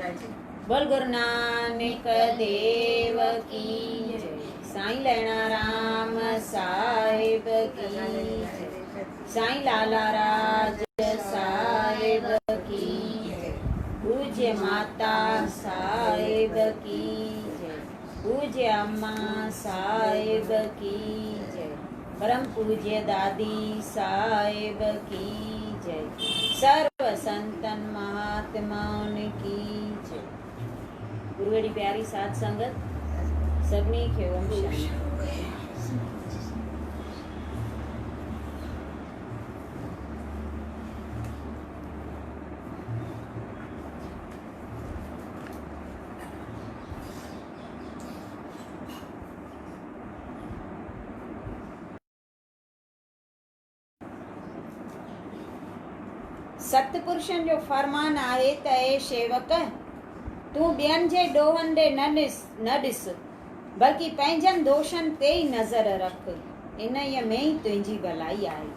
बोल गुरु नानक देव की जय। साईं लैणा राम साहिब की जय। साईं लाला राज साहिब की जय। पूज्य माता साहिब की जय। पूज्य अम्मा साहिब की जय। परम पूज्य दादी साहिब की जय। सर्व संतन महात्माओं की जय। गुरुअड़ी प्यारी साध संगत सभिनी खे ओम शांति। सतपुरुषन जो फरमान आहे त ए शेवक तूं ॿियनि जे ॾोहनि ॾे न ॾिस बल्कि पंहिंजनि दोषनि ते ई नज़र रख, इन्हीअ में ई तुंहिंजी भलाई आहे।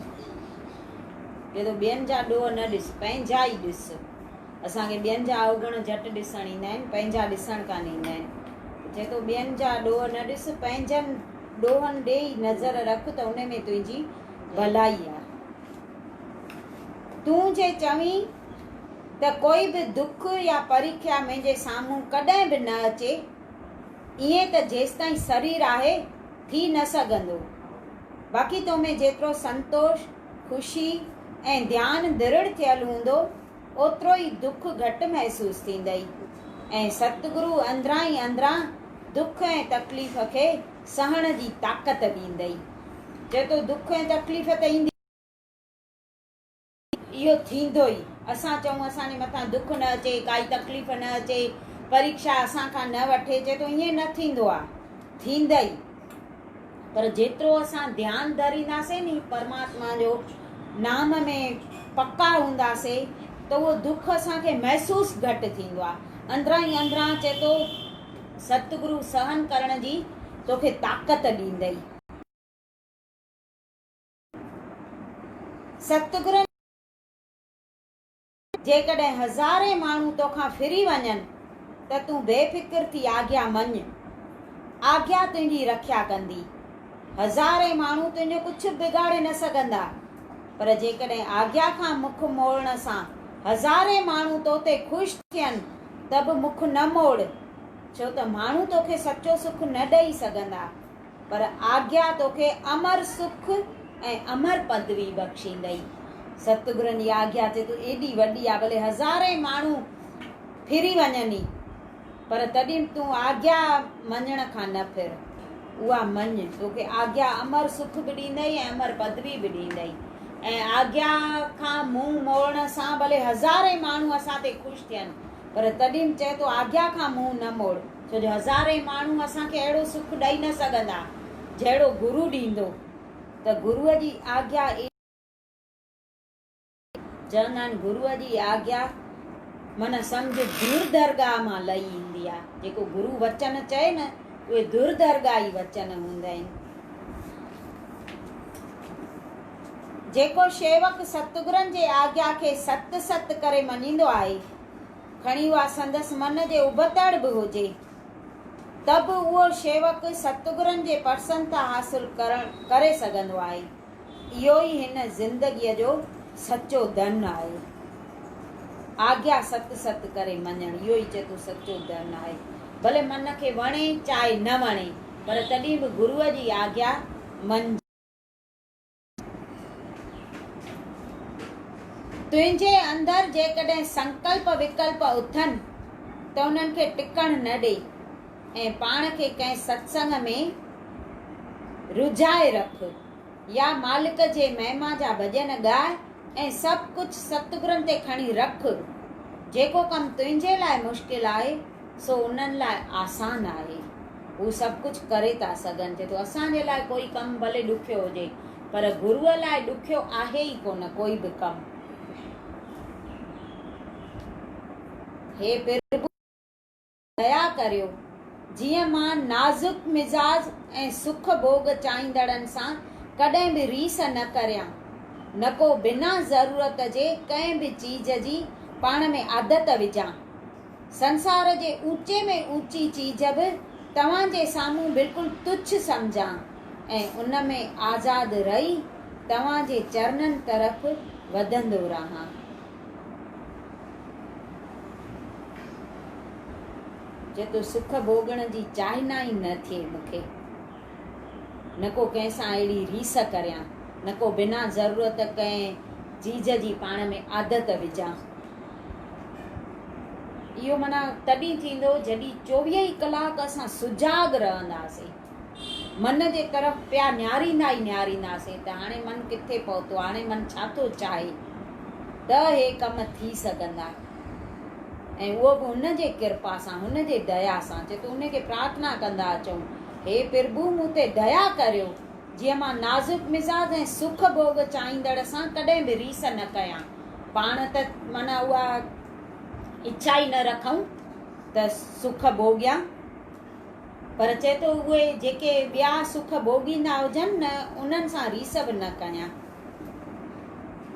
जॾहिं ॿियनि जा ॾोह न ॾिस, पंहिंजा ई ॾिस। असांखे ॿियनि जा अवगुण झटि ॾिसण ईंदा आहिनि, पंहिंजा ॾिसण कान ईंदा आहिनि। जेको ॿियनि जा ॾोह न ॾिस, पंहिंजनि ॾोहनि ॾे ई नज़र रख त उन में तुंहिंजी भलाई आहे। तूं जे चवीं त कोई बि दुख या परीक्षा मुंहिंजे साम्हूं कॾहिं बि न अचे, ईअं त जेसिताईं शरीर आहे थी न सघंदो। बाक़ी तो में जेतिरो संतोष, ख़ुशी ऐं ध्यानु दृढ़ थियल हूंदो, ओतिरो ई दुख घटि महसूसु थींदई ऐं सतगुरु अंदरां ई अंदरां दुख ऐं तकलीफ़ खे सहण जी ताक़त ॾींदई। जेतो दुख ऐं तकलीफ़ त ईंदी, इहो थींदो ई। असां चऊं असांजे मथां दुख न अचे, काई तकलीफ़ न अचे, परीक्षा असां खां न वठे, चए ईअं न थींदो आहे, थींदई। पर जेतिरो असां ध्यानु धरींदासीं नी परमात्मा जो नाम में पक्का हूंदासीं त उहो दुख असांखे महसूसु घटि थींदो आहे। अंदरां ई अंदरां चए थो सतगुरु सहन करण जी तोखे ताक़त ॾींदई। सतगुरु जेकॾहिं हज़ारे माण्हू तोखां फिरी वञनि त तूं बेफ़िक्र थी आज्ञा मञ, आज्ञा तुंहिंजी रक्षा कंदी। हज़ारे माण्हू तुंहिंजो कुझु बिगाड़े न सघंदा, पर जेकॾहिं आज्ञा खां मुख मोड़ण सां हज़ारे माण्हू तो ते ख़ुशि थियनि त बि मुख न मोड़, छो त माण्हू तोखे सचो सुख न ॾेई सघंदा, पर आज्ञा तोखे अमर सुख ऐं अमर पदवी बख़्शींदई। सतगुरनि जी आज्ञा ते तूं एॾी वॾी आहे, भले हज़ारे माण्हू फिरी वञनि, पर तॾहिं तूं आज्ञा मञण खां न फिर, उहा मञ। तोखे आज्ञा अमर सुख बि ॾींदई ऐं अमर पदवी बि ॾींदई। ऐं आज्ञा खां मुंहुं मोड़ण सां भले हज़ारे माण्हू असां ते ख़ुशि थियनि, पर तॾहिं चए थो आज्ञा खां मुंहुं न मोड़, छो जो हज़ारे माण्हू असांखे अहिड़ो सुख ॾेई न सघंदा जहिड़ो गुरु ॾींदो। त गुरुअ जी आज्ञा चवंदा आहिनि, गुरुअ जी आज्ञा मन सम्झ दूर दरगाह मां लही ईंदी आहे। जेको गुरु वचन चए न, उहे दूर दरगाही वचन हूंदा आहिनि। जेको शेवक सतगुरनि जे आज्ञा खे सत सत करे मञींदो आहे, खणी उहा संदसि मन जे उबतड़ बि हुजे, त बि उहो शेवक सतगुरनि जे प्रसन्नता हासिल करे सघंदो आहे। इहो ई हिन ज़िंदगीअ जो सचो धन आहे। आज्ञा सत सत करे मञण, इहो ई चए थो सचो धन आहे। भले मन खे वणे चाहे न वणे, पर तॾहिं बि गुरुअ जी आज्ञा मञ। तुंहिंजे अंदरि जेकॾहिं संकल्प विकल्प उथनि त उन्हनि खे टिकण न ॾे ऐं पाण खे कंहिं सत्संग में रुझाए रख, या मालिक जे महिमा जा भॼन ॻाए ऐं सभु कुझु सतगुरनि ते खणी रख। जेको कमु तुंहिंजे लाइ मुश्किल आहे सो उन्हनि लाइ आसान आहे। हू सभु कुझु करे था सघनि। चए थो असांजे लाइ कोई कमु भले ॾुखियो हुजे, पर गुरुअ लाइ ॾुखियो आहे ई कोन कोई बि कमु। हे प्रभु दया करियो, जीअं मां नाज़ुक मिज़ाज ऐं सुख भोग चाहींदड़नि सां कॾहिं बि रीस न करियां, न को बिना ज़रूरत जे कंहिं बि चीज जी पाण में आदत विझां। संसार जे ऊचे में ऊची चीज बि तव्हांजे साम्हूं बिल्कुलु तुच्छ सम्झां ऐं उन में आज़ाद रही तव्हांजे चरणनि तरफ़ वधंदो रहां। जेको सुख भोगण जी चाहीना ई न थिए मूंखे, न को कंहिंसां अहिड़ी रीस करियां, न को बिना ज़रूरत कंहिं चीज जी पाण में आदत विझां। इहो माना तॾहिं थींदो जॾहिं 24 कलाक असां सुजाग रहंदासीं, मन जे तरफ़ पिया निहारींदा ई निहारींदासीं त हाणे मन किथे पहुतो, हाणे मन छा थो चाहे, त हे कम थी सघंदा। ऐं उहो बि हुन जे कृपा सां, हुन जे दया सां। जेको हुन खे प्रार्थना कंदा अचूं, हे प्रभु मूं ते दया करियो, जीअं मां नाज़ुक मिज़ाज ऐं सुख भोग चाहींदड़ सां कॾहिं बि रीस न कयां। पाण त माना उहा इच्छा ई न रखूं त सुख भोगियां, पर चए थो उहे जेके ॿिया सुख भोगींदा हुजनि न, उन्हनि सां रीस बि न कयां,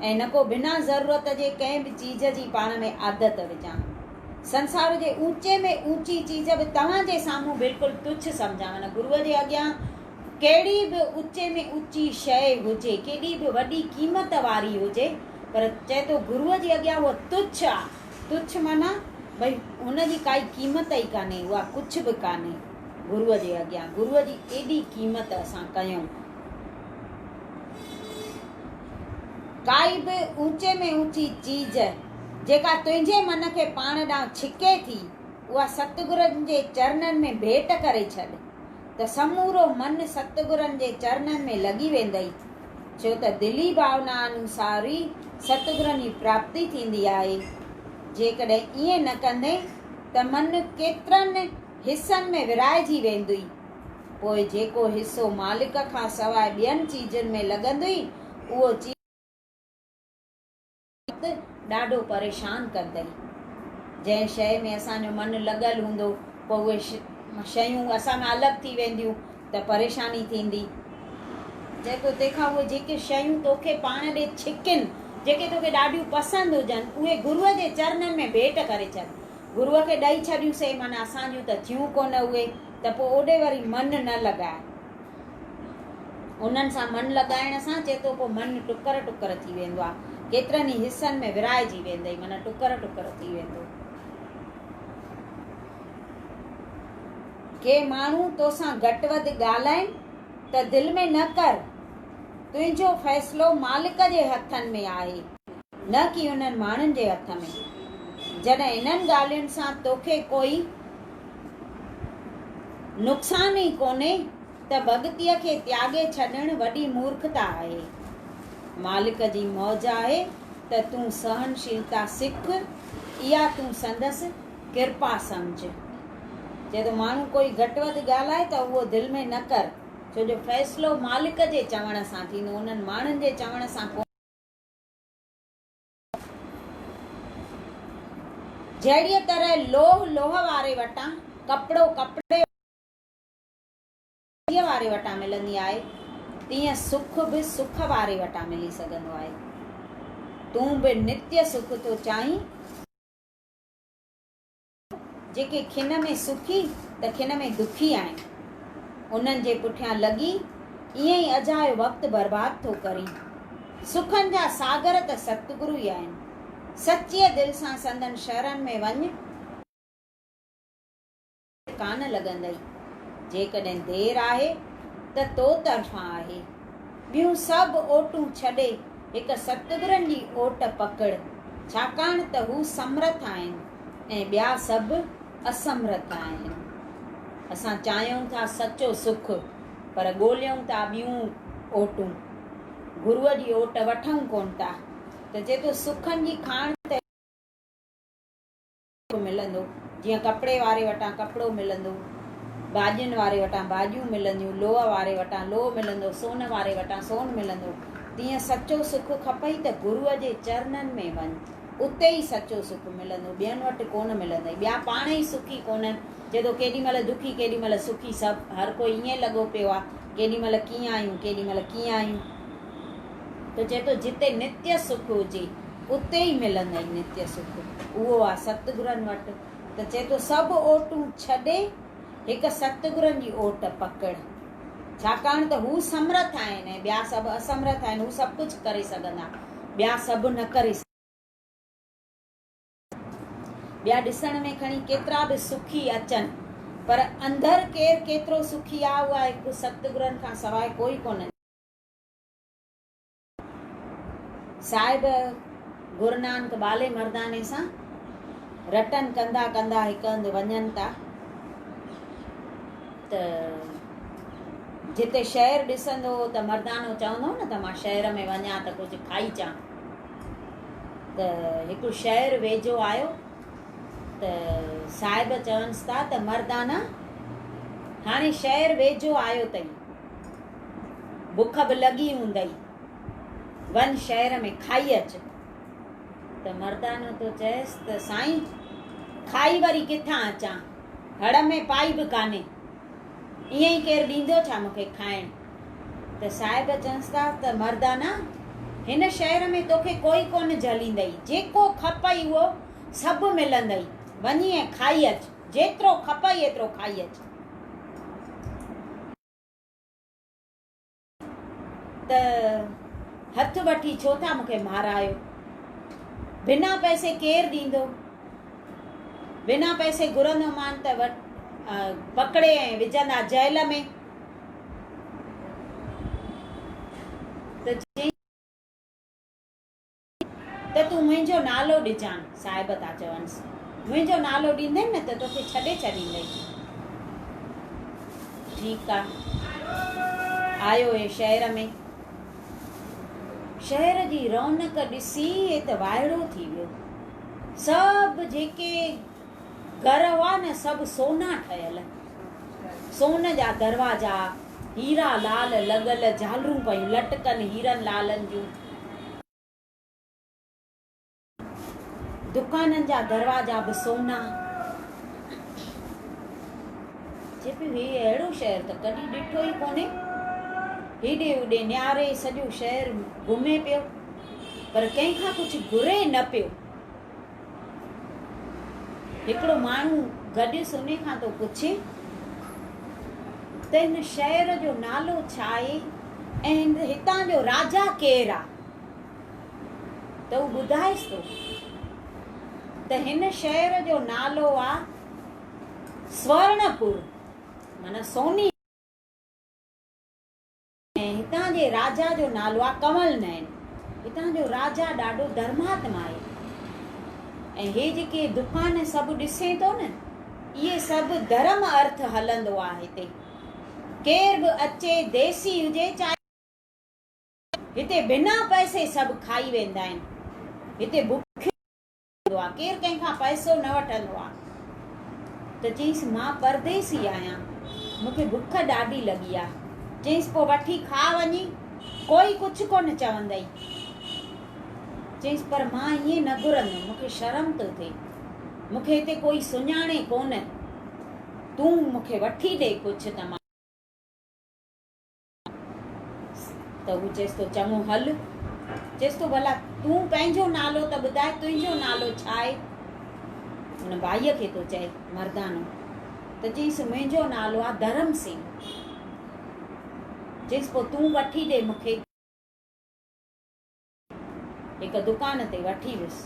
ऐं न को बिना ज़रूरत जे कंहिं बि चीज जी पाण में आदत विझां। संसार जे ऊचे में ऊची चीज बि तव्हांजे साम्हूं बिल्कुलु तुच्छ सम्झां। माना गुरूअ जे अॻियां कहिड़ी बि ऊचे में ऊची शइ हुजे, केॾी बि वॾी क़ीमत वारी हुजे, पर चए थो गुरूअ जे अॻियां उहा तुच्छ आहे। तुच्छ माना भई हुनजी काई क़ीमत ई कान्हे, उहा कुझु बि कान्हे गुरूअ जे अॻियां। गुरूअ जी एॾी क़ीमत असां कयूं। काई बि ऊचे में ऊची चीज जेका तुंहिंजे मन खे पाण ॾांहुं छिके थी, उहा सतगुरनि जे चरणनि में भेट करे छॾ, त समूरो मन सतगुरनि जे चरणनि में लॻी वेंदई। छो त दिली भावना अनुसार ई सतगुरनि जी प्राप्ति थींदी आहे। जेकॾहिं ईअं न कंदे त मन केतिरनि हिसनि में विराइजी वेंदुई, पोइ जेको हिसो मालिक खां सवाइ ॿियनि चीजुनि में लॻंदुई, उहो चीज ॾाढो परेशान कंदई। जंहिं शइ में असांजो मन लॻल हूंदो, पोइ उहे शयूं असां में अलॻि थी वेंदियूं त परेशानी थींदी। जेको तंहिंखां उहे जेके शयूं तोखे पाण ॾे छिकिन, जेके तोखे ॾाढियूं पसंदि हुजनि, उहे गुरूअ जे चरणनि में भेट करे छॾ। गुरूअ खे ॾेई छॾियूंसीं, माना असांजूं त थियूं कोन उहे, त पोइ ओॾे वरी मन न लॻाए। उन्हनि सां मन लॻाइण सां चए थो पोइ मन टुकर टुकर थी वेंदो आहे, केतिरनि ई हिसनि में विराइजी वेंदई, माना टुकर टुकर थी वेंदो। के माण्हू तोसां घटि वधि ॻाल्हाइनि त दिलि में न कर, तुंहिंजो फ़ैसिलो मालिक जे हथनि में आहे, न कि उन्हनि माण्हुनि जे हथ में। जॾहिं इन्हनि ॻाल्हियुनि सां तोखे कोई नुक़सान ई कोन्हे, त भॻतीअ खे त्यागे छॾणु वॾी मूर्खता आहे। मालिक जी मौज आहे त तूं सहनशीलता सिख, इहा तूं संदसि कृपा सम्झ। चए थो माण्हू कोई घटि वधि ॻाल्हाए त उहो दिलि में न कर, छो जो फ़ैसिलो मालिक जे चवण सां थींदो, उन्हनि माण्हुनि जे चवण सां कोन। जहिड़ीअ तरह लोह लोह वारे वटां, कपिड़ो कपिड़े वारे वटां मिलंदी आहे, तीअं सुख बि सुख वारे वटां मिली सघंदो आहे। तूं बि नित्य सुख थो चाहीं, जेके खिन में सुखी त खिन में दुखी आहिनि, उन्हनि जे पुठियां लॻी ईअं ई अजायो वक़्तु बर्बाद थो करी। सुखनि जा सागर त सतगुरु ई आहिनि। सच्चीअ दिलि सां संदन शरण में वञ, कान लॻंदई। जेकॾहिं देरि आहे त तो तरफ़ां आहे, ॿियूं सभु ओटूं छॾे हिकु सतगुरनि जी ओट पकड़, छाकाणि त हू समर्थ आहिनि ऐं ॿिया सभु असमर्थ आहिनि। असां चाहियूं था सचो सुख, पर ॻोल्हियूं था ॿियूं ओटूं, गुरूअ जी ओट वठूं कोन था। त जेको सुखनि जी खाण त मिलंदो, जीअं कपिड़े वारे वटां कपिड़ो मिलंदो, भाॼियुनि वारे वटां भाॼियूं मिलंदियूं, लोह वारे वटां लोह मिलंदो, सोन वारे वटां सोन मिलंदो, तीअं सचो सुख खपई त गुरूअ जे चरणनि में वञ, उते ई सचो सुख मिलंदो, ॿियनि वटि कोन मिलंदई। ॿिया पाण ई सुखी कोन्हनि, जे तो केॾी महिल दुखी केॾी महिल सुखी, सभु हर कोई ईअं लॻो पियो आहे, केॾी महिल कीअं आहियूं केॾी महिल कीअं आहियूं। त चए थो जिते नित्य सुख हुजे उते ई मिलंदई नित्य सुख, उहो आहे सतगुरनि वटि। त चए थो सभु ओटूं छॾे हिकु सतगुरनि जी ओट पकड़, छाकाणि त हू समर्थ आहिनि ऐं ॿिया सभु असमर्थ आहिनि। हू सभु कुझु करे सघंदा, ॿिया सभु न करे सघंदा। ॿिया ॾिसण में खणी केतिरा बि सुखी अचनि, पर अंदर केरु केतिरो सुखी आहे उहा हिकु सतगुरनि खां सवाइ कोई कोन। साहिब गुरु नानक बाले मर्दाने सां रटन कंदा कंदा हिकु हंधि वञनि था, त जिते शहर ॾिसंदो त मर्दानो चवंदो न त मां शहर में वञा त कुझु खाई अचां। त हिकु शहर वेझो आयो त साहिब चवनिसि था त मर्दाना हाणे शहर वेझो आयो अथई, बुख बि लॻी हूंदई, वञ शहर में खाई अच। त मर्दानो तो चएसि त साईं खाई वरी किथां अचां, हड़ में पाई बि कान्हे, ईअं ई केरु ॾींदो छा मूंखे खाइण। त साहिब चवनिसि था त मर्दाना हिन शहर में तोखे कोई कोन झलींदई, जेको खपई उहो सभु मिलंदई, वञी ऐं खाई अच, जेतिरो खपई एतिरो खाई अच। त हथ वठी छो था मूंखे मारायो, बिना पैसे केरु ॾींदो, बिना पैसे घुरंदो मान त पकड़े ऐं विझंदा जेल में। त तूं मुंहिंजो नालो ॾिजान, साहिब था चवनिसि, मुंहिंजो नालो ॾींदे न त तोखे छॾे छॾींदई। ठीकु आहे, आयो हे शहर में, शहर जी रौनक ॾिसी त वाइड़ो थी वियो। सभु जेके घर हुआ न सभु सोना ठहियल, सोन जा दरवाजा, हीरा लाल लॻल, झालरूं पयूं लटकनि हीरनि लालनि जूं, दुकाननि जा दरवाजा बि सोना। चए पियो हे अहिड़ो शहर त कॾहिं ॾिठो ई कोन्हे, हेॾे होॾे नियारे सॼो शहर घुमे पियो, पर कंहिंखां कुझु घुरे न पियो। हिकिड़ो माण्हू गॾियुसि, उन खां तो पुछे त हिन शहर जो नालो छा आहे ऐं हितां जो राजा केरु आहे। त हू ॿुधाएसि थो त हिन शहर जो नालो आहे स्वर्णपुर, माना सोनी, ऐं हितां जे राजा जो नालो आहे कंवल नयन। हितां जो राजा ॾाढो धर्मात्मा आहे, ऐं हे जेके दुकान सभु ॾिसे थो न, इहे सभु धर्म अर्थ हलंदो आहे हिते। केर बि अचे, देसी हुजे चाहे, हिते बिना पैसे सभु खाई वेंदा आहिनि, हिते बुखियो आहे, केरु कंहिंखां पैसो न वठंदो आहे। त चईसि मां परदेसी आहियां, मूंखे बुख ॾाढी लॻी आहे। चईसि पोइ वठी खा वञी, कोई कुझु कोन चवंदई। चईसि पर मां ईअं न घुरंदुमि, मूंखे शर्म थो थिए, मूंखे हिते कोई सुञाणे कोन, तूं मूंखे वठी ॾे कुझु त मां। त हू चएसि थो चङो हल। चएसि थो भला तूं पंहिंजो नालो त ॿुधाए, तुंहिंजो नालो छा आहे। हुन भाईअ खे थो चए मर्दानो, त चईसि मुंहिंजो नालो आहे धर्म सिंह। चईसि पोइ तूं वठी ॾे मूंखे। हिकु दुकान ते वठी वियुसि,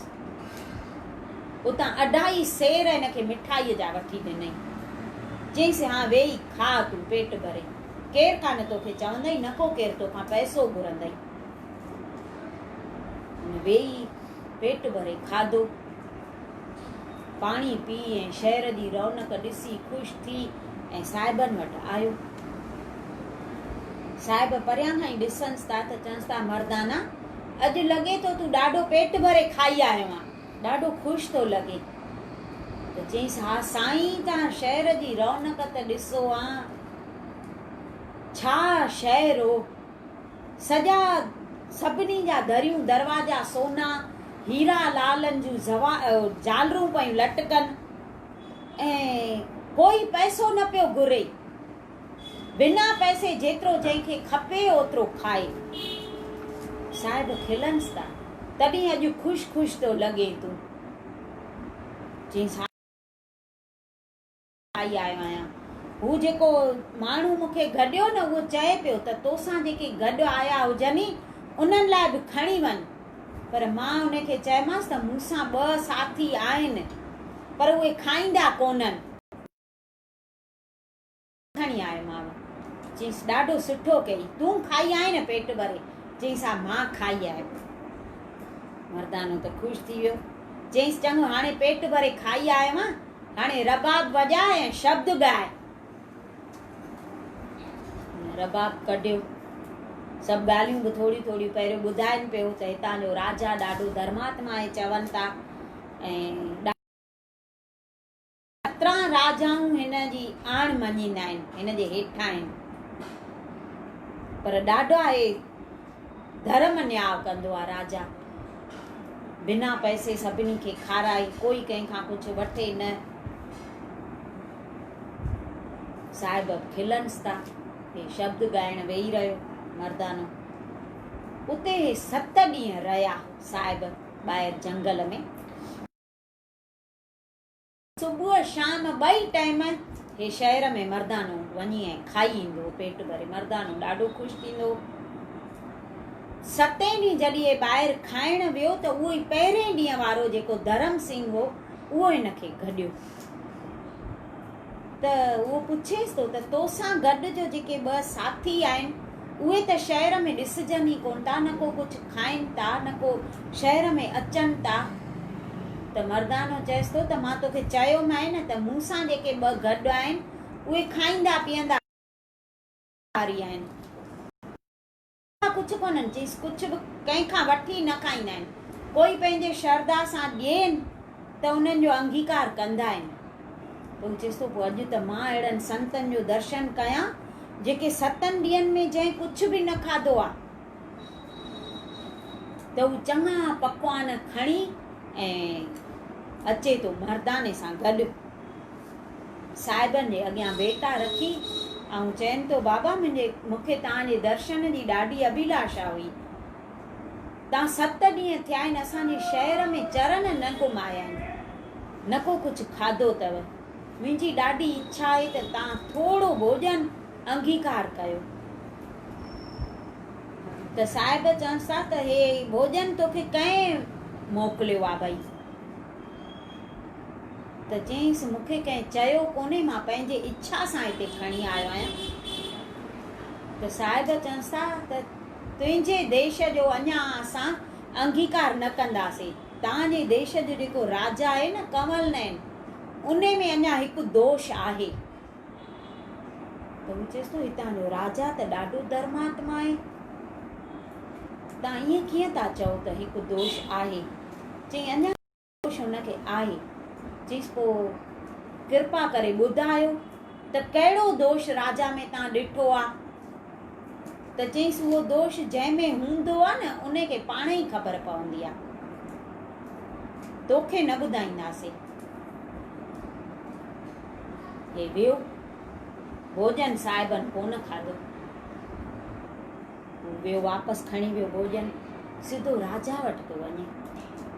उतां अढाई सेर हिनखे मिठाईअ जा वठी ॾिनई। चईसि हा वेही खा तूं पेट भरे, केरु कान तोखे चवंदई, न को केरु तोखां पैसो घुरंदई। वेही पेट भरे खाधो, पाणी पी ऐं शहर जी रौनक ॾिसी ख़ुशि थी ऐं साहिबनि वटि आयो। साहिब परियां खां ई ॾिसनिसि था त चवनिसि था मर्दाना अॼु लॻे थो तूं ॾाढो पेट भरे खाई आयो आहे, ॾाढो ख़ुशि थो लॻे। त चईसि हा साईं, तव्हां शहर जी रौनक त ॾिसो आहे, छा शहर हो, सॼा सभिनी जा दरियूं दरवाजा सोना, हीरा लालनि जूं झालरूं पयूं लटकनि, ऐं कोई पैसो न पियो घुरे, बिना पैसे जेतिरो जंहिंखे खपे ओतिरो खाए। साहिब खिलनिसि था, तॾहिं अॼु ख़ुशि ख़ुशि थो लॻे तूं। चईसि खाई आयो आहियां। हू जेको माण्हू मूंखे गॾियो न उहो चए पियो त तोसां जेके गॾु आया हुजनि उन्हनि लाइ बि खणी वञ। पर मां उनखे चयोमांसि त मूंसां 2 साथी आहिनि पर उहे खाईंदा कोन्हनि। खणी आयोमांव। चईसि ॾाढो सुठो कई, तूं खाई आई न पेट भरे। चईसि हा मां खाई आयो। मर्दानो त ख़ुशि थी वियो। चईसि चङो, हाणे पेट भरे खाई आयो मां, हाणे रबाब वॼाए ऐं शब्द ॻाए। रबाब कढियो। सभु ॻाल्हियूं बि थोड़ियूं थोड़ियूं पहिरियों ॿुधाइनि पियो त हितां जो राजा ॾाढो धर्मात्मा आहे चवनि था, ऐं 17 राजाऊं हिन जी आण मञींदा आहिनि, हिन जे हेठां आहिनि, पर ॾाढा हे धर्म न्याय कंदो आहे राजा। बिना पैसे सभिनी खे खाराए, कोई कंहिंखां कुझु वठे न। साहिब खिलन्स था। हे शब्द ॻाइण वेही रहियो मर्दानो। उते 7 ॾींहं रहिया साहिब ॿाहिरि जंगल में। सुबुह शाम 2 टाइम हे शहर में मर्दानो वञी ऐं खाई ईंदो पेट भरे। मर्दानो ॾाढो ख़ुशि थींदो। 7 ॾींहं जॾहिं हे ॿाहिरि खाइण वियो त उहो ई पहिरें ॾींहं वारो जेको धर्म सिंह हो उहो हिनखे गॾियो। त उहो पुछेसि थो त तोसां गॾु जो जेके 2 साथी आहिनि उहे त शहर में ॾिसजनि ई कोन था, न को कुझु खाइनि था, न को शहर में अचनि था। त मर्दानो चएसि थो त मां तोखे चयोमांइ न त मूंसां जेके 2 गॾु आहिनि उहे खाईंदा पीअंदा आहिनि, कुझु कोन्हनि। चईसि कुझु बि कंहिंखां वठी न खाईंदा आहिनि। कोई पंहिंजे श्रद्धा सां ॾियनि त उन्हनि जो अंगीकार कंदा आहिनि। पोइ चएसि थो पोइ अॼु त मां अहिड़नि संतनि जो दर्शन कयां जेके 7 ॾींहंनि में जंहिं कुझु बि न खाधो आहे त हू चङा पकवान खणी ऐं अचे थो मर्दाने सां गॾु। साहिबनि जे अॻियां बेटा रखी ऐं चवनि थो बाबा मूंखे तव्हांजे दर्शन जी ॾाढी अभिलाषा हुई। तव्हां 7 ॾींहं थिया आहिनि असांजे शहर में चरण न घुमाया आहिनि, न को कुझु खाधो अथव। मुंहिंजी ॾाढी इच्छा आहे त तव्हां थोरो भोजन अंगीकार कयो। त साहिब चवनि था त हे भोजन तोखे कंहिं मोकिलियो आहे भई? त चईंसि मूंखे कंहिं चयो कोन्हे, मां पंहिंजे इच्छा सां हिते खणी आयो आहियां। त साहिब चवनि था त तुंहिंजे देश जो अञा असां अंगीकार न कंदासीं। तव्हांजे देश जो जेको राजा आहे न कंवल नयन, उन में अञा हिकु दोष आहे। त हू चएसि थो हितां जो राजा त ॾाढो धर्मात्मा आहे, तव्हां ईअं कीअं था चओ त हिकु दोष आहे? चई अञा दोष हुनखे आहे। चईसि पोइ कृपा करे ॿुधायो त कहिड़ो दोष राजा में तव्हां ॾिठो आहे? त चईसि उहो दोष जंहिंमें हूंदो आहे न उनखे पाण ई ख़बर पवंदी आहे, तोखे न ॿुधाईंदासीं। हे वियो भोजन साहिबनि कोन खाधो। वियो वापसि खणी वियो भोजन, सिधो राजा वटि थो वञे।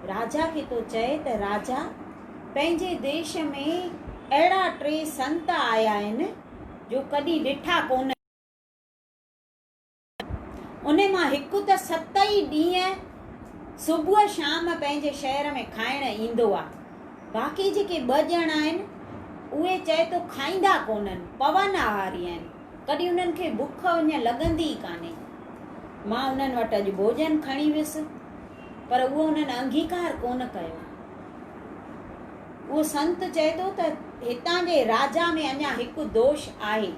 राजा खे थो चए त राजा पंहिंजे देश में अहिड़ा 3 संत आया आहिनि जो कॾहिं ॾिठा कोन। उन मां हिकु त 7 ई ॾींहं सुबुह शाम पंहिंजे शहर में खाइण ईंदो आहे। बाक़ी जेके 2 ॼणा आहिनि उहे चए थो खाईंदा कोन्हनि, पवन आहारी आहिनि, कॾहिं उन्हनि खे बुख अञा लॻंदी ई कान्हे। मां उन्हनि वटि अॼु भोजन खणी वियुसि पर उहो उन्हनि अंगीकार कोन कयो। उहो संत चए थो त हितां जे राजा में अञा हिकु दोष आहे,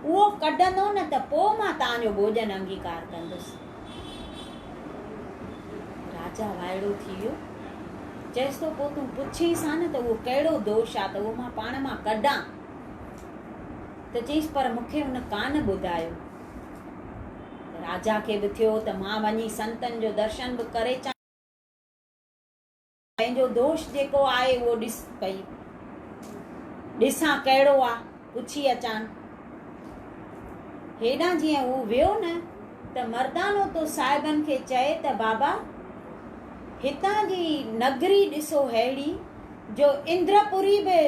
उहो कढंदो न त पोइ मां तव्हांजो भोजन अंगीकार कंदुसि। राजा वाइड़ो थी वियो। चएसि थो पोइ तूं पुछीसि हा न त उहो कहिड़ो दोष आहे त उहो मां पाण मां कढां। त चईसि पर मूंखे हुन कान ॿुधायो। राजा खे बि थियो त मां वञी संतनि जो दर्शन बि करे अचां, पंहिंजो दोष जेको आहे उहो ॾिसां कहिड़ो आहे, पुछी अचां। हेॾां जीअं हू वियो न त मर्दानो तो साहिबनि खे चए त बाबा हितां जी नगरी ॾिसो अहिड़ी जो इंद्रपुरी बि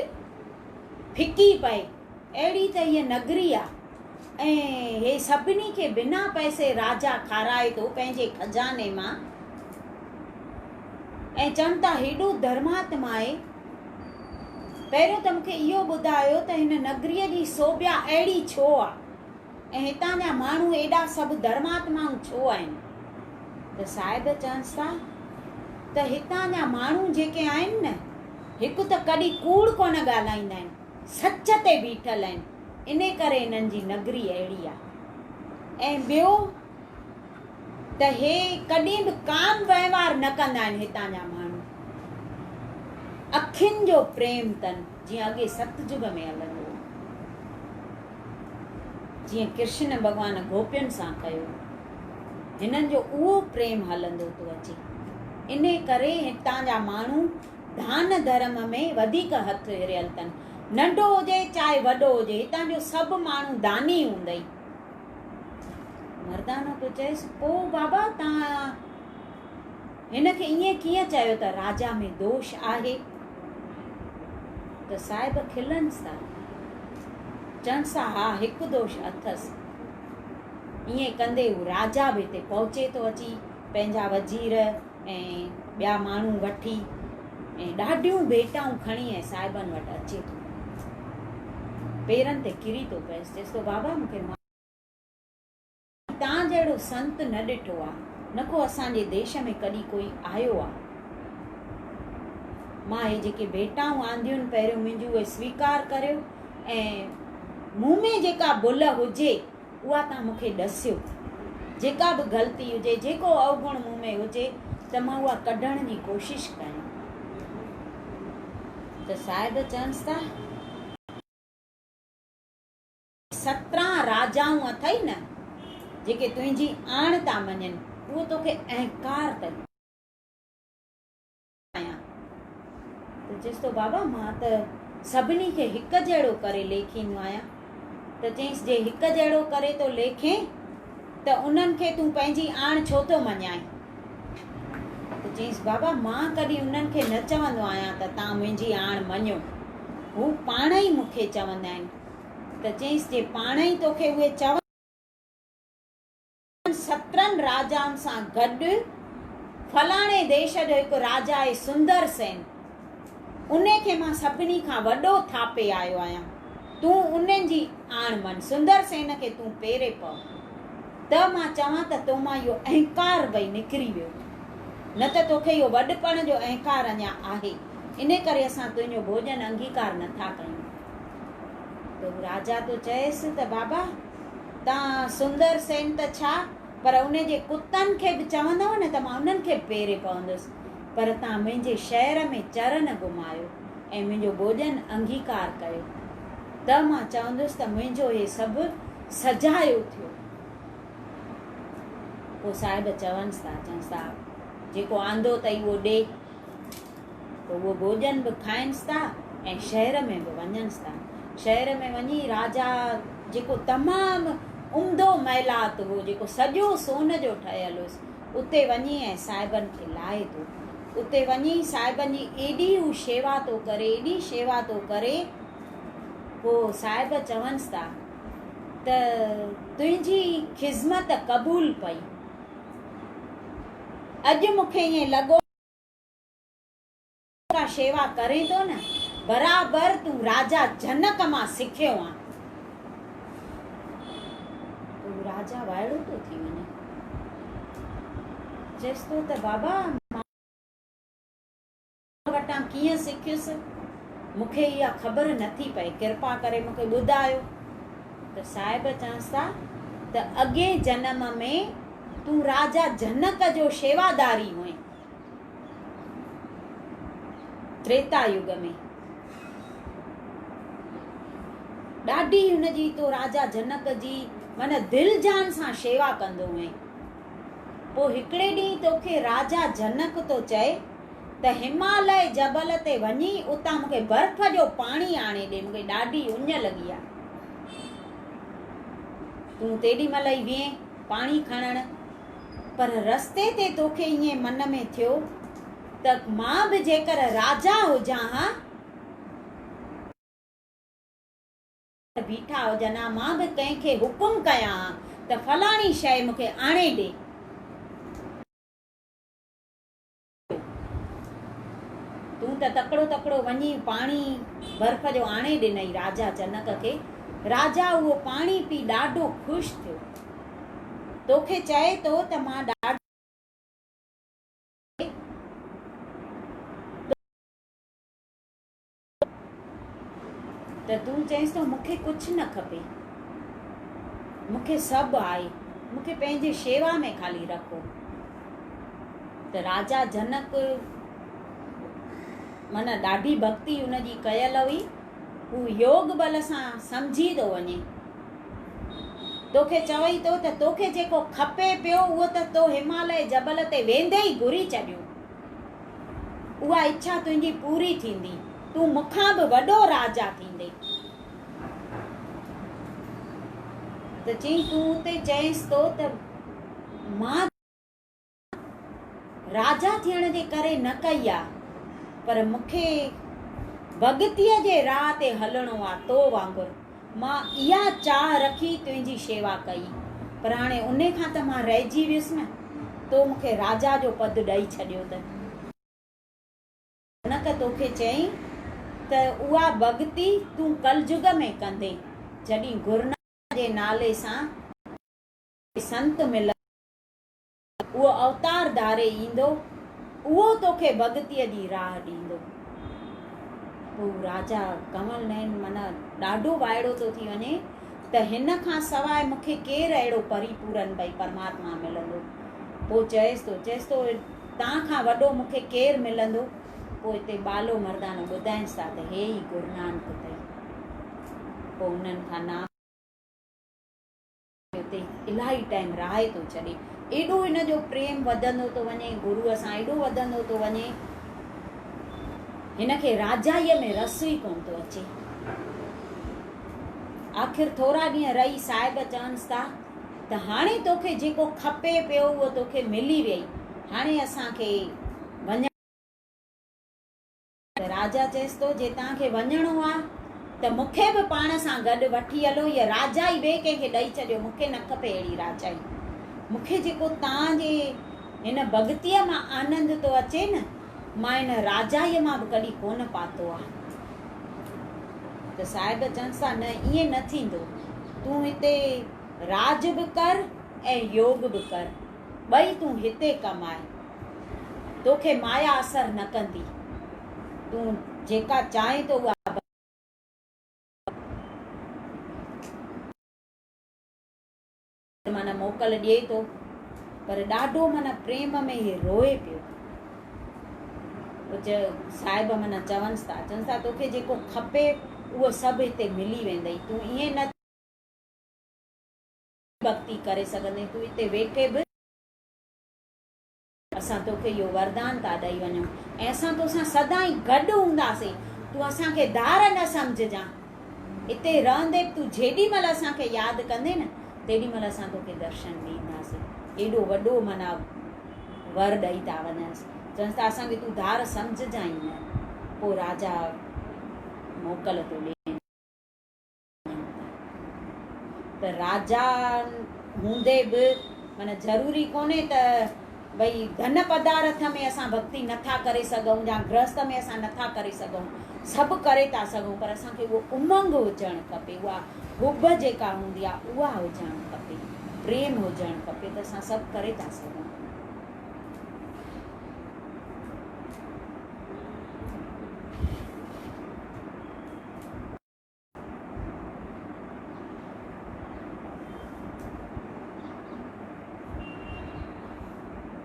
फिकी पए, अहिड़ी त हीअ नगरी आहे ऐं हे सभिनी खे बिना पैसे राजा खाराए थो पंहिंजे खजाने मां ऐं चवनि था हेॾो धर्मात्मा आहे। पहिरियों त मूंखे इहो ॿुधायो त हिन नगरीअ जी सोभिया अहिड़ी छो आहे ऐं हितां जा माण्हू एॾा सभु धर्मात्माऊं छो आहिनि। त साहिब चवनि था त हितां जा माण्हू जेके आहिनि न, हिकु त कॾहिं कूड़ कोन ॻाल्हाईंदा आहिनि, सच ते बीठल आहिनि, इन करे इन्हनि जी नगरी अहिड़ी आहे। ऐं ॿियो त हे कॾहिं बि काम वहिंवार न कंदा आहिनि। हितां जा माण्हू अखियुनि जो प्रेम अथनि, जीअं अॻे सतयुग में हलंदो हो, जीअं कृष्ण भॻवान गोपियुनि सां कयो, हिननि जो उहो प्रेम हलंदो थो अचे। इन करे हितां जा माण्हू दान धर्म में वधीक हथ हिरियल अथनि, नंढो हुजे चाहे वॾो हुजे, हितां जो सभु माण्हू दानी हूंदई। मर्दानो तो चएसि, पोइ बाबा तव्हां हिनखे ईअं कीअं चयो त राजा में दोष आहे? त साहिब खिलनिसि था, चवनि था हा हिकु दोष अथसि। ईअं कंदे हू राजा बि हिते पहुचे थो अची, पंहिंजा वज़ीर ऐं ॿिया माण्हू वठी ऐं ॾाढियूं बेटाऊं खणी ऐं साहिबनि वटि अचे थो, पेरनि ते किरी थो पएसि, चएसि थो बाबा मूंखे तव्हां जहिड़ो संत न ॾिठो आहे, न को असांजे देश में कॾहिं कोई आयो आहे। मां हे जेके बेटाऊं आंदियूं आहिनि पहिरियों मुंहिंजूं उहे स्वीकार करियो ऐं मूं में जेका भुल हुजे उहा तव्हां मूंखे ॾसियो, जेका बि ग़लती हुजे, जेको अवगुण मूं में हुजे त मां उहा कढण जी कोशिशि कयां। त साहिब चवनि था 17 राजाऊं अथई न जेके तुंहिंजी आण था मञनि, उहो तोखे अहंकार अथई। त चएसि थो बाबा मां त सभिनी खे हिकु जहिड़ो करे लेखींदो आहियां। त चईंसि जे हिकु जहिड़ो करे तो लेखे त उन्हनि खे तूं पंहिंजी आण छो थो मञाए? त चईंसि बाबा मां कॾहिं उन्हनि खे न चवंदो आहियां त तव्हां मुंहिंजी आण मञो, हू पाण ई मूंखे चवंदा आहिनि। त चईंसि जे पाण ई तोखे उहे चवनि 17 राजाउनि सां गॾु फलाणे देश जो हिकु राजा आहे सुंदर सेन, उन खे मां सभिनी खां वॾो थापे आयो आहियां, तूं उन्हनि जी आण मन, सुंदर सेन खे तूं पेरे पव त मां चवां त तो मां इहो अहंकार भई निकिरी वियो, न त तोखे इहो वॾपण जो अहंकार अञा आहे, इन करे असां तुंहिंजो भोजन अंगीकार नथा कयूं। त राजा तो चएसि त बाबा तव्हां सुंदर सेन त छा, पर उन जे कुतनि खे बि चवंदव न त मां उन्हनि खे पेरे पवंदुसि, पर तव्हां मुंहिंजे शहर में चरण घुमायो ऐं मुंहिंजो भोजन अंगीकार कयो त मां चवंदुसि त मुंहिंजो हे सभु सजायो थियो। पोइ साहिब चवनि था जेको आंदो अथई उहो ॾे, त उहो भोजन बि खाइनि था ऐं शहर में बि वञनि था। शहर में वञी राजा जेको तमामु उम्दो महिलात हो, जेको सॼो सोन जो ठहियल हुयुसि, उते वञी ऐं साहिबनि खे लाहे थो, उते वञी साहिबनि जी एॾी हू शेवा थो करे, एॾी शेवा थो करे। पोइ साहिब चवनि था त तुंहिंजी ख़िज़मत क़बूल पई, अॼु मूंखे ईअं लॻो शेवा करे थो न बराबरि तूं राजा जनक मां सिखियो आहे। राजा वाइड़ो थो थी वञे, चएसि थो त बाबा मां वटां कीअं सिखियुसि, मूंखे इहा ख़बर नथी पए, कृपा करे मूंखे ॿुधायो। त साहिब चवनि था त अॻे जन्म में तूं राजा जनक जो शेवादारी हुए, त्रेता युग में ॾाढी हुनजी तो राजा जनक जी मन दिल जान सां शेवा कंदो हुए। पोइ हिकिड़े ॾींहुं तोखे राजा जनक तो चए त हिमालय जबल ते वञी उतां मूंखे बर्फ जो पाणी आणे ॾे, मूंखे ॾाढी उञ लॻी आहे। तूं तेॾी महिल ई वें पाणी खणण, पर रस्ते ते तोखे ईअं मन में थियो त मां बि जेकर राजा हुजां हा बीठा हुजनि हा, मां बि कंहिंखे हुकुम कयां त फलाणी शइ मूंखे आणे ॾे, तूं त तकड़ो तकड़ो वञी पाणी बर्फ जो आणे ॾिनई राजा जनक खे। राजा उहो पाणी पी ॾाढो ख़ुशि थियो, तोखे चए थो त मां ॾाढो त तूं चईसि थो मूंखे कुझु न खपे, मूंखे सभु आहे, मूंखे पंहिंजी शेवा में ख़ाली रखो। त राजा जनक माना ॾाढी भक्ति हुनजी कयल हुई, हू योग बल सां सम्झी थो वञे, तोखे चवई थो त तोखे जेको खपे पियो उहो त तो हिमालय जबल ते वेंदे ई घुरी छॾियो, उहा इच्छा तुंहिंजी पूरी थींदी, तूं मूंखां बि वॾो राजा थींदे। त चई तूं उते चईसि थो त मां राजा थियण जे करे न कई आहे, पर मूंखे भगतीअ जे राह ते हलणो आहे तो वांगुरु, मां इहा चाह रखी तुंहिंजी शेवा कई, पर हाणे उन खां त मां रहिजी वियुसि न, तो मूंखे राजा जो पद ॾेई छॾियो। त जनक तोखे चई त उहा भगती तूं कलयुग में कंदे, जॾहिं गुरु नानक जे नाले सां संत मिल उहो अवतार धारे ईंदो, उहो तोखे भगतीअ जी राह ॾींदो। पोइ राजा कंवल नयन माना ॾाढो वाइड़ो थो थी वञे त हिन खां सवाइ मूंखे केरु अहिड़ो परिपूरन भई परमात्मा मिलंदो। पोइ चएसि थो तव्हां खां वॾो मूंखे केरु मिलंदो। पोइ हिते बालो मर्दानो ॿुधाइनि था त हे ई गुरु नानक अथई। पोइ उन्हनि खां नाम हुते इलाही टाइम रहाए थो छॾे, एॾो हिन जो प्रेम वधंदो थो वञे, गुरूअ सां एॾो वधंदो थो वञे, हिनखे राजाईअ में रस ई कोन थो अचे। आख़िर थोरा ॾींहं रही साहिब चवनिसि था त हाणे तोखे जेको खपे पियो उहो तोखे मिली वई, हाणे असांखे वञण। राजा चएसि थो जे तव्हांखे वञिणो आहे त मूंखे बि पाण सां गॾु वठी हलो, हीअ राजाई ॿिए कंहिंखे ॾेई छॾियो, मूंखे न खपे अहिड़ी राजाई। मूंखे जेको तव्हांजे हिन भगतीअ मां आनंद थो अचे न, मां हिन राजाईअ मां बि कॾहिं कोन पातो आहे। त साहिब चवनि था न ईअं न थींदो, तूं हिते राज बि कर ऐं योग बि कर, ॿई तूं हिते कमाए, तोखे माया असर न कंदी, तूं जेका चाहे तो उहा माना मोकल ॾिए थो, पर ॾाढो माना प्रेम में हे रोए पियो। साहिब माना चवनि था तोखे जेको खपे उहो सभु हिते मिली वेंदई, तूं ईअं न भक्ति करे सघंदे, तूं हिते वेठे बि असां तोखे इहो वरदान था ॾेई वञूं ऐं असां तोसां सदाई गॾु हूंदासीं, तूं असांखे धार न सम्झजां, हिते रहंदे तूं जेॾी महिल असांखे यादि कंदे न तेॾी महिल असां तोखे दर्शन ॾींदासीं। एॾो वॾो माना वर ॾेई था वञनि, चवनि था असांखे तूं धार सम्झजां ई न। पोइ राजा मोकल थो ॾे। त राजा हूंदे बि माना ज़रूरी कोन्हे त भई धन पदार्थ में असां भक्ति नथा करे सघूं या गृहस्थ में असां नथा करे सघूं, सभु करे था सघूं, पर असांखे उहो उमंग हुजणु खपे, उहा हुब जेका हूंदी आहे उहा हुजणु खपे, प्रेम हुजणु खपे, त असां सभु करे था सघूं।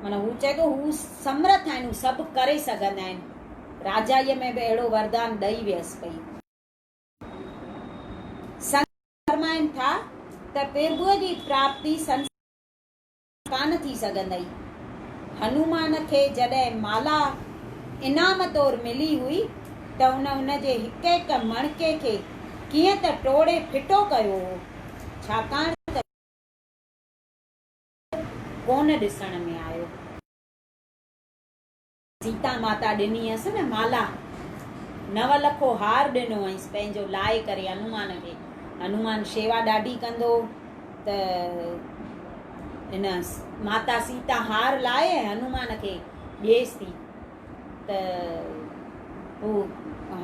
माना हू चए थो हू समर्थ आहिनि, हू सभु करे सघंदा आहिनि, राजाईअ में बि अहिड़ो वरदान ॾेई वियसि पई। फरमाइनि था त प्रभुअ जी प्राप्ति कान थी सघंदई। हनुमान खे जॾहिं माला इनाम तौर मिली हुई त हुनजे हिक हिक मणके खे कीअं त टोड़े फिटो कयो हो, छाकाणि त कोन ॾिसण में आयो। सीता माता ॾिनी हुअसि न माला, 9 लखो हार ॾिनो हुअसि पंहिंजो लाहे करे हनुमान खे। हनुमान शेवा ॾाढी कंदो त हिन माता सीता हार लाए हनुमान खे ॾिएसि थी त हू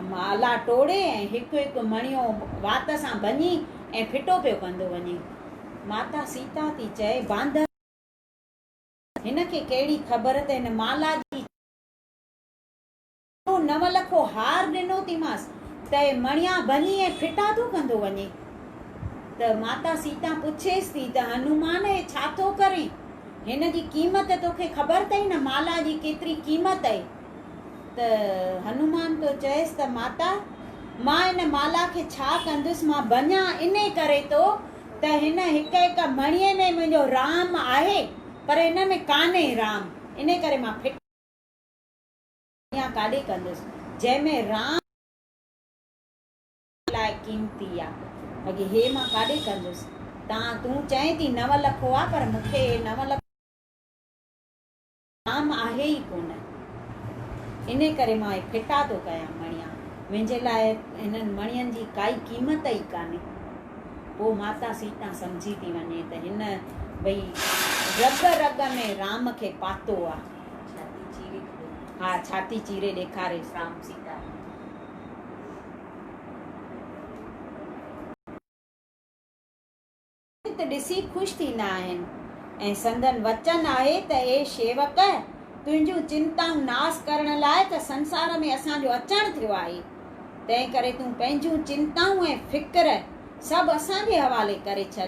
माला टोड़े ऐं हिकु हिकु मणियो वात सां भञी ऐं फिटो पियो कंदो वञे। माता सीता थी चए बांदर हिन खे कहिड़ी ख़बर त हिन माला जी 9 लखो हार ॾिनो थी मांसि त मणिया भञी ऐं फिटा थो कंदो वञे। त माता सीता पुछेसि थी त हनुमान हे छा थो करे, हिन जी क़ीमत तोखे ख़बर अथई न, माला जी केतिरी क़ीमत आहे। त हनुमान तो चएसि त माता मां हिन माला खे छा कंदुसि, मां भञा इन करे तो त हिन हिक हिक मणीअ में मुंहिंजो राम आहे पर हिन में कान्हे राम, इन करे मां फिट काॾे कंदुसि जंहिंमें राम लाइ कीमती आहे। अॻे हे मां काॾे कंदुसि, तूं चए थी 9 लखो आहे पर मूंखे 9 लख राम आहे ई कोन, इन करे मां फिटा थो कयां मणिया, मुंहिंजे लाइ हिननि मणियनि जी काई क़ीमत ई कान्हे। पोइ माता सीता सम्झी थी वञे त हिन भई रग रग में राम खे पातो आहे। हा, छाती चीरे ॾेखारेसि राम सीता। त ॾिसी ख़ुशि थींदा आहिनि ऐं संदन वचन आहे त हे शेवक तुंहिंजूं चिंताऊं नाश करण लाइ त संसार में असांजो अचणु थियो आहे, तंहिं करे तूं पंहिंजूं चिंताऊं ऐं फ़िक्र सभु असांजे हवाले करे छॾ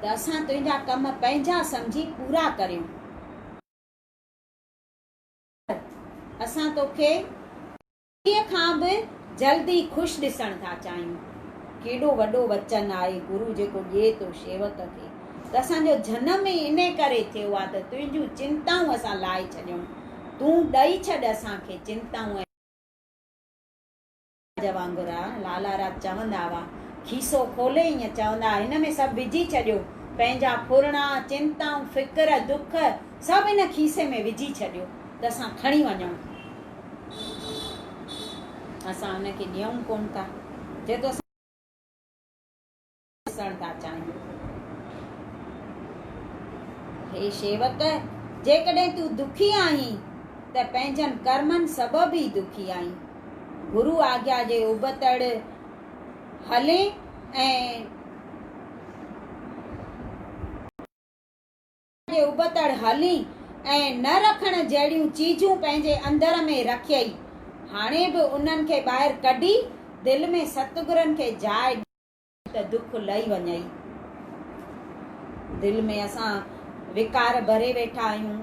त असां तुंहिंजा कम पंहिंजा सम्झी पूरा करियूं। असां तोखे खां बि जल्दी ख़ुशि ॾिसण था चाहियूं। केॾो वॾो वचन आहे गुरु जेको ॾिए थो शेवक खे, त असांजो जनम ई इन करे थियो आहे त तुंहिंजूं चिंताऊं असां लाहे छॾियूं, तूं ॾेई छॾ असांखे चिंताऊं। वांगुरु लाला रात चवंदा हुआ, खीसो खोले ईअं चवंदा हिन में सभु विझी छॾियो, पंहिंजा फुरणा चिंताऊं फ़िक्र दुख सभु हिन खीसे में विझी छॾियो त असां खणी वञूं। असां हुनखे ॾियूं कोन था, जेको ॾिसण था चाहियूं। हे शेवक, जेकॾहिं तूं दुखी आहीं त पंहिंजनि कर्मनि सबबि ई दुखी आहीं। गुरु आज्ञा जे उबतड़ हले ऐं उबतड़ हली ऐं न रखण जहिड़ियूं चीजूं पंहिंजे अंदर में रखियई, हाणे बि उन्हनि खे ॿाहिरि कढी दिलि में सतगुरनि खे जाइ त दुख लही वञई। दिलि में असां विकार भरे वेठा आहियूं,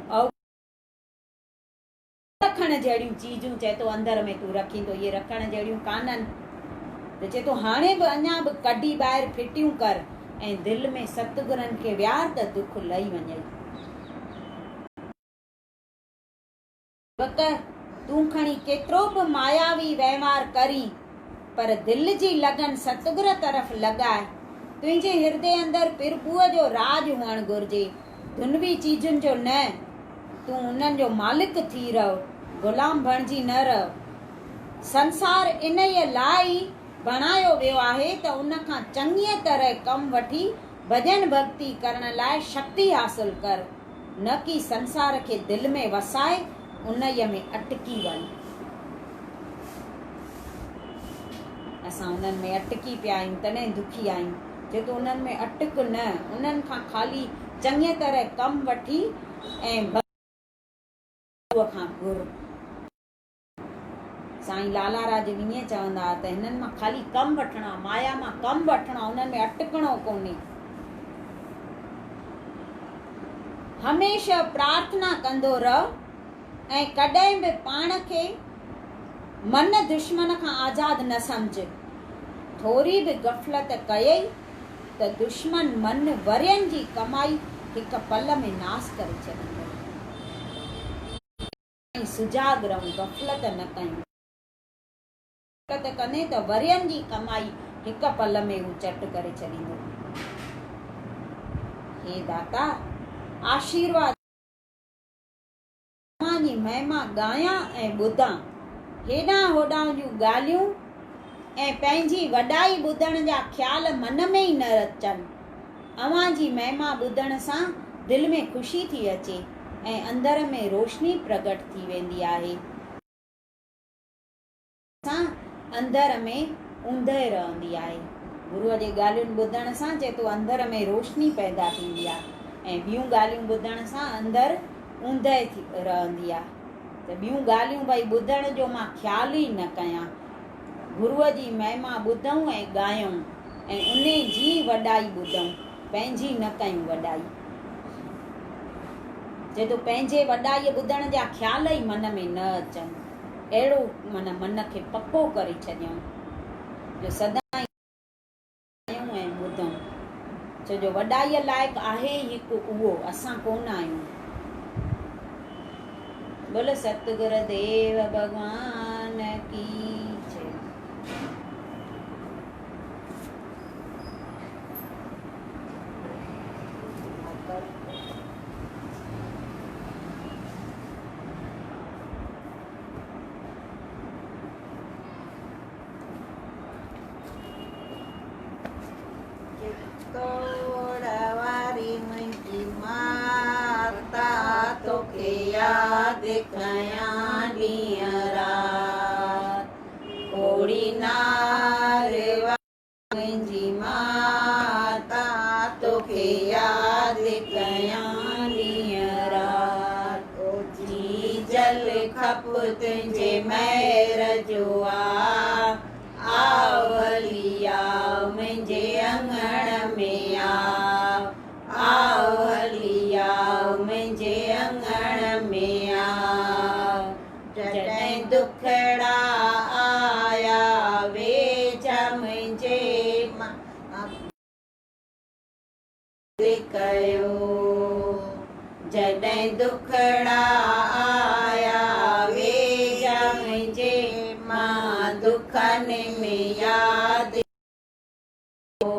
रखण जहिड़ियूं चीजूं चए थो अंदर में तूं रखींदो, इहे रखण जहिड़ियूं कान्हनि, त चए थो हाणे बि अञा बि कढी ॿाहिरि फिटियूं कर ऐं दिलि में सतगुरनि खे विहार त दुख लही वञई। तूं खणी केतिरो बि मायावी वहिंवार करी पर दिलि जी लगन सतगुर तरफ़ लॻाए। तुंहिंजे हृदय अंदरि प्रभुअ जो राज हुअणु घुरिजे, दुनवी चीजुनि जो न। तूं उन्हनि जो मालिक थी रहो, गुलाम बणिजी न रहो। संसार इन लाइ बणायो वियो आहे त उन खां चङीअ तरह कमु वठी भॼन भक्ति करण लाइ शक्ति हासिल कर, न कि संसार खे दिलि में वसाए उन्हीअ में अटकी वञ। असां उन्हनि में अटकी पिया आहियूं तॾहिं दुखी आहियूं, जेको उन्हनि में अटक न, उन्हनि खां ख़ाली चङीअ तरह कमु वठी ऐं खां घुर। साईं लाला राज ईअं चवंदा त हिननि मां ख़ाली कमु वठणो, माया मां कमु वठणो, उन्हनि में अटकणो कोन्हे। हमेशह प्रार्थना कंदो रहो ऐं कॾहिं बि पाण खे मन दुश्मन खां आज़ाद न सम्झ। थोरी बि गफ़लत कयई त दुश्मन मन वरियनि जी कमाई हिकु पल में नाश करे छॾींदो। सुजाग रहूं, गफ़लत न कयूं। गफ़लत कंदे त वरियनि जी कमाई हिकु पल में हू चट करे छॾींदो। हे दाता आशीर्वाद जी महिमा ॻायां ऐं ॿुधां, हेॾां होॾां जूं ॻाल्हियूं ऐं पंहिंजी वॾाई ॿुधण जा ख़्याल मन में ई न अचनि। अव्हां जी महिमा ॿुधण सां दिलि में ख़ुशी थी अचे ऐं अंदर में रोशनी प्रगट थी वेंदी आहे। असां अंदर में ऊंदहि रहंदी आहे। गुरूअ जी ॻाल्हियुनि ॿुधण सां चए थो अंदर में रोशनी पैदा थींदी आहे ऐं ॿियूं ॻाल्हियूं ॿुधण सां अंदर ऊंदहि थी रहंदी आहे। त ॿियूं ॻाल्हियूं भई ॿुधण जो मां ख़्याल ई न कयां, गुरूअ जी महिमा ॿुधूं ऐं ॻायूं ऐं उन जी वॾाई ॿुधूं, पंहिंजी न कयूं वॾाई। जे तो पंहिंजे वॾाई ॿुधण जा ख़्याल ई मन में न अचनि, अहिड़ो मन मन खे पको करे छॾियऊं जो सदाईं ऐं ॿुधूं। छो जो वॾाईअ लाइक़ु आहे हिकु उहो, असां कोन आहियूं। बोल सतगुरु देव भगवान की जय। तोड़वारी मुंहिंजी माता तोखे यादि कयां ॾींहं राति। कोड़ी नार मुंहिंजी माता तोखे यादि कयां ॾींहं राति। ओ जी जल खप तुंहिंजे महर जो आओ हलिया मुंहिंजे अंगण में आओ हलिया मुंहिंजे अंगण में जॾहिं दुखड़ा आया वेझा मुंहिंजे कयो। जॾहिं दुखड़ा आया वेझा मुंहिंजे मां दुखनि में यादि तो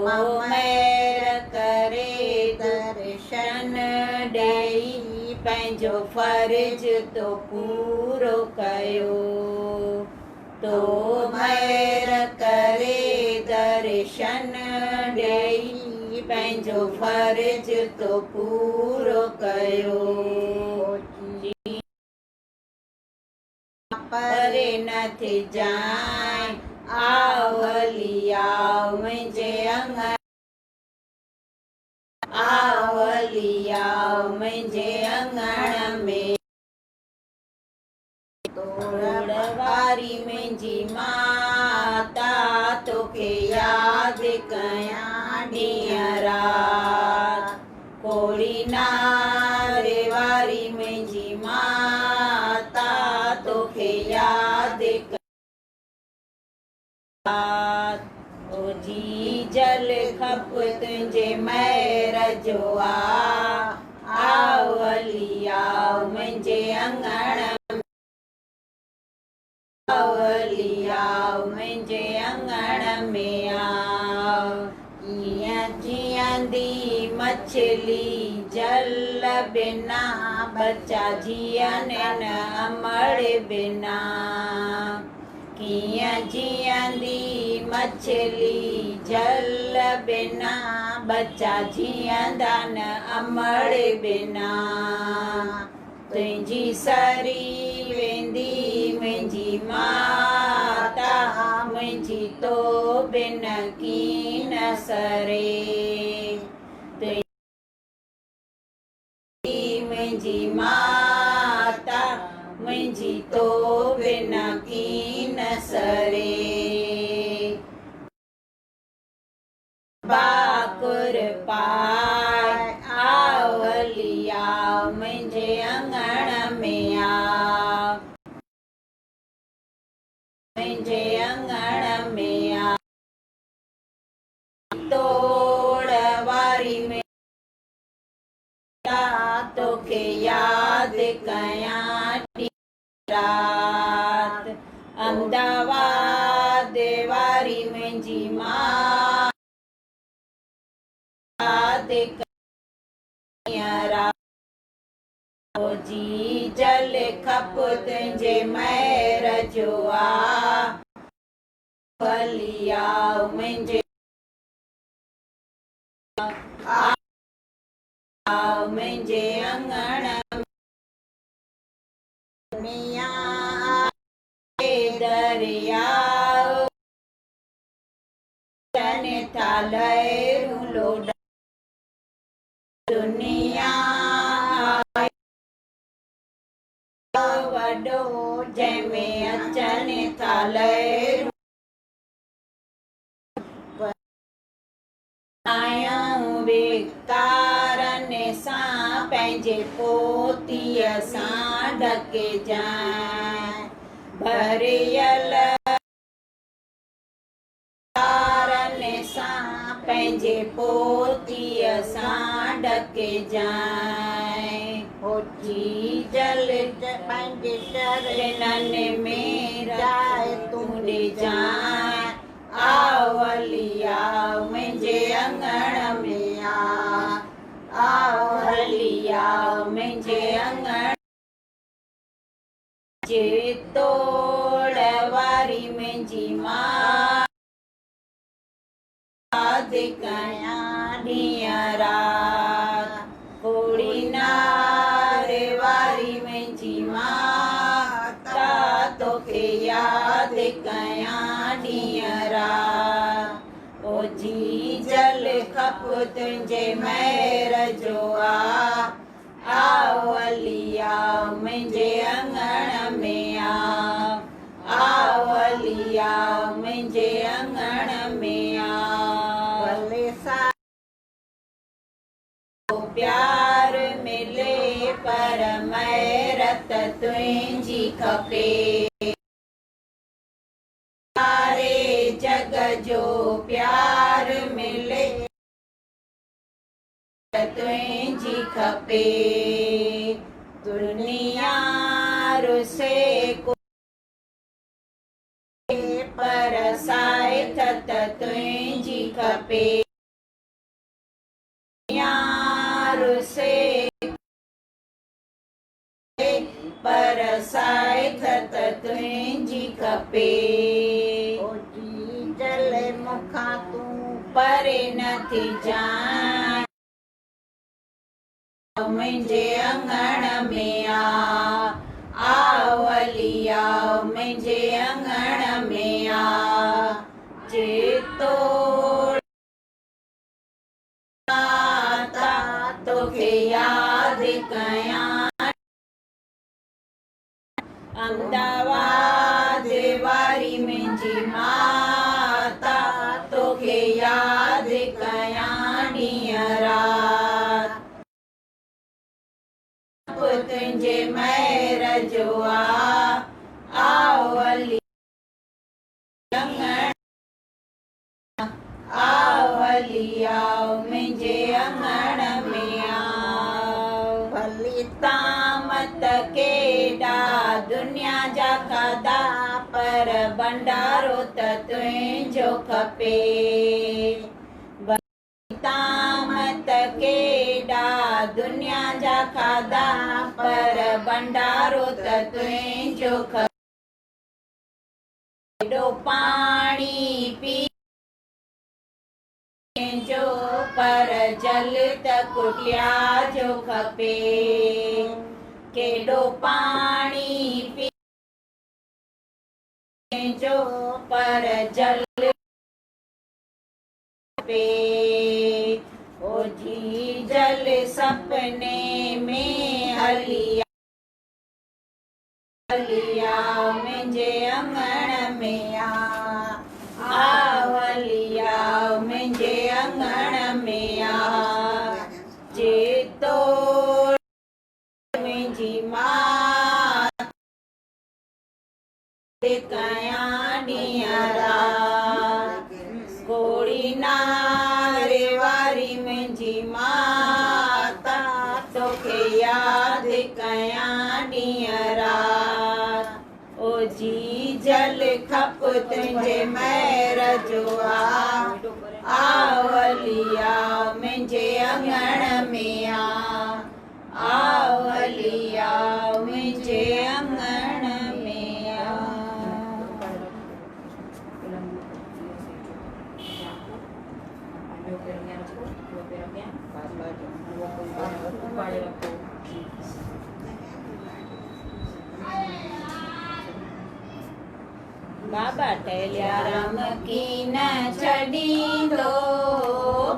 महर करे दर्शन ॾेई पंहिंजो फर्ज तो पूरो कयो। तो महर करे दर्शन ॾेई पंहिंजो फर्ज तो पूरो कयो। परे न थी जाए आओ हलिया मुंहिंजे अंगण आओ हलिया मुंहिंजे अंगण में। तोड़वारी मुंहिंजी माता तोखे यादि कयां ॾींहं राति। कोड़ी नार वारी मुंहिंजी माता तोखे यादि ओ जी जल खप तुंहिंजे महर जो आओ हलिया मुंहिंजे अंगण आओ हलिया मुंहिंजे अंगण में कीअं जीअंदी मछली जल बिना बचा जीअनि न अमड़ बिना। कीअं जीअंदी मछली जल बिना बचा जीअंदा न अमड़ बिना। तुंहिंजी सरी वेंदी मुंहिंजी माता मुंहिंजी तो बिन कीन सरे। मुंहिंजी माता मुंहिंजी तो बिन कीन सरे। बाकुर पाए आओ हलिया मुंहिंजे अंगण में मुंहिंजे अंगण में तोड़वारी में तोखे यादि कयां ॾींहं राति। अहमदाबाद वारी मुंहिंजी मां यादि कयां राति। ओ जी जल खप तुंहिंजे महर जो हलिया मुंहिंजे मुंहिंजे अंगण मियां दरिया चने थालरू लोड दुनिया वॾो जंहिंमें अचनि थालरू आयूं बेकारनि सां पंहिंजे पोतीअ सां ढके जाए भरियल कारनि सां पंहिंजे पोतीअ सां ढके जाए होजी जल पंहिंजे चरणनि में राय तूं ॾे जाए आवलिया मुंहिंजे अंगण में आवलिया मुंहिंजे अंगण जे तोड़ वारी मुंहिंजी मां कयां ॾींहं राति कोड़ी नारे वारी मुंहिंजी माता तोखे यादि कयां ॾींहं राति ओ जी जल खप तुंहिंजे महिर जो आवलिया मुंहिंजे अंगण में आवलिया मुंहिंजे अंगण में भले सा प्यार मिले पर मैरत तुंहिंजी खपे सारे जग जो प्यार मिले तुंहिंजी खपे दुनिया रुसे को पर साइथ त तुंहिंजी खपे रुसे पर साइथ त तुंहिंजी खपे होजी जल मुखां तूं परे नथी जाए मुंहिंजे अंगण में आवलिया मुंहिंजे अंगण में जेतो तोखे यादि कयां अहमदाबाद वारी मुंहिंजी माता तोखे यादि कयां ॾींहं राति तुंहिंजे महिर जो आवली आवलिया मुंहिंजे अंगण में भली तामत केॾा दुनिया जा खाधा पर भंडारो त तुंहिंजो खपे तामत केॾा दुनिया जा खाधा पर भंडारो त तुंहिंजो खपे केॾो पाणी पी जो पर जल त कुटिया जो खपे केॾो पाणी पी जो पर जल खपे ओ जी जल सपने में हलिया हलिया मुंहिंजे अंगण में आवलिया मुंहिंजे अंगण में जेतो मुंहिंजी मां कयां ॾींहं राति कोड़ी नारे वारी मुंहिंजी माता तोखे यादि कयां ॾींहं राति ओ जी जल खप तुंहिंजे महिर जो आवलिया मुंहिंजे अंगण में आवलिया मुंहिंजे अंगण में बाजू वो पे रखे बाजू वो पाड़े रखो बाबा टहलिया राम की न छॾींदो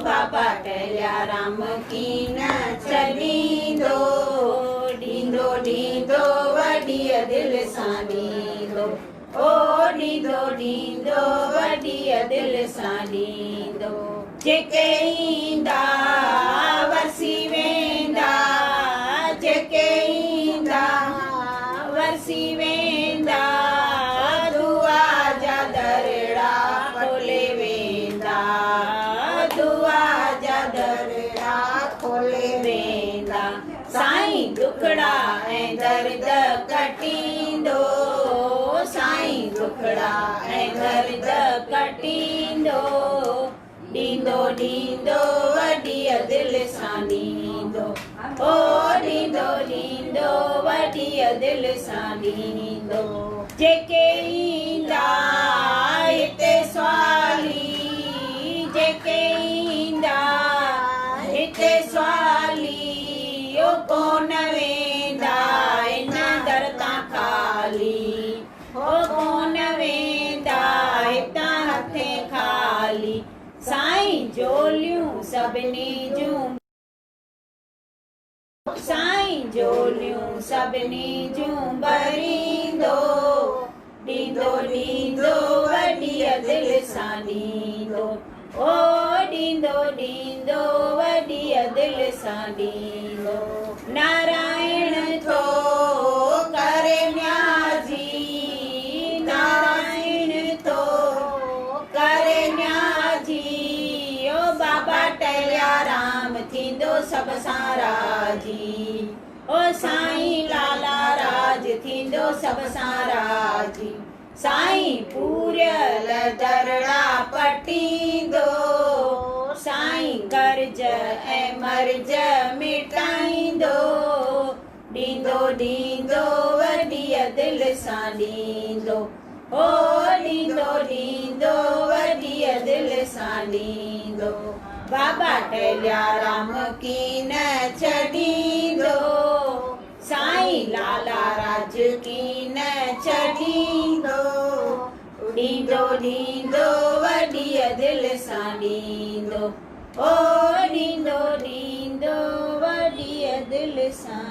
बाबा टहलिया राम की न छॾींदो ॾींदो ॾींदो वॾीअ दिलि सां ॾींदो ओ ॾींदो ॾींदो वॾीअ दिलि सां ॾींदो जेके ईंदा वरसी वेंदा जेके ईंदा वरसी वेंदा दुआ जा दरड़ा खोले वेंदा दुआ जा दरड़ा खोले वेंदा साईं दुखड़ा ऐं दर्द कटींदो साईं दुखड़ा ऐं दर्द कटींदो ॾींदो ॾींदो वॾीअ दिलि सां ॾींदो ओ ॾींदो ॾींदो वॾीअ दिलि सां ॾींदो जेके ईंदा हिते स्वाली जेके ईंदा हिते स्वाली ओ कोन वेंदा इन दर तां खाली ओ कोन वेंदा हितां हथे खाली साईं झोलियूं सभिनी जूं साईं झोलियूं सभिनी जूं भरींदो ॾींदो ॾींदो वॾीअ दिलि सां ॾींदो ओ ॾींदो ॾींदो वॾीअ दिलि सां ॾींदो नारायण थो करे न्याजी नारायण थो करे न्याजी ओ बाबा टहलिया राम थींदो सभ सां राजी ओ साईं लाला राज थींदो सभ सां राजी साईं पूरियल दरड़ा पटींदो साईं कर्ज ऐं मर्ज मिटाईंदो ॾींदो ॾींदो वॾीअ दिलि सां ॾींदो ओ ॾींदो ॾींदो वॾीअ दिलि सां ॾींदो बाबा टहलिया राम की न छॾींदो साईं लाला राज की न छॾींदो ॾींदो ॾींदो वॾीअ दिलि सां ॾींदो ओ ॾींदो ॾींदो वॾीअ दिलि सां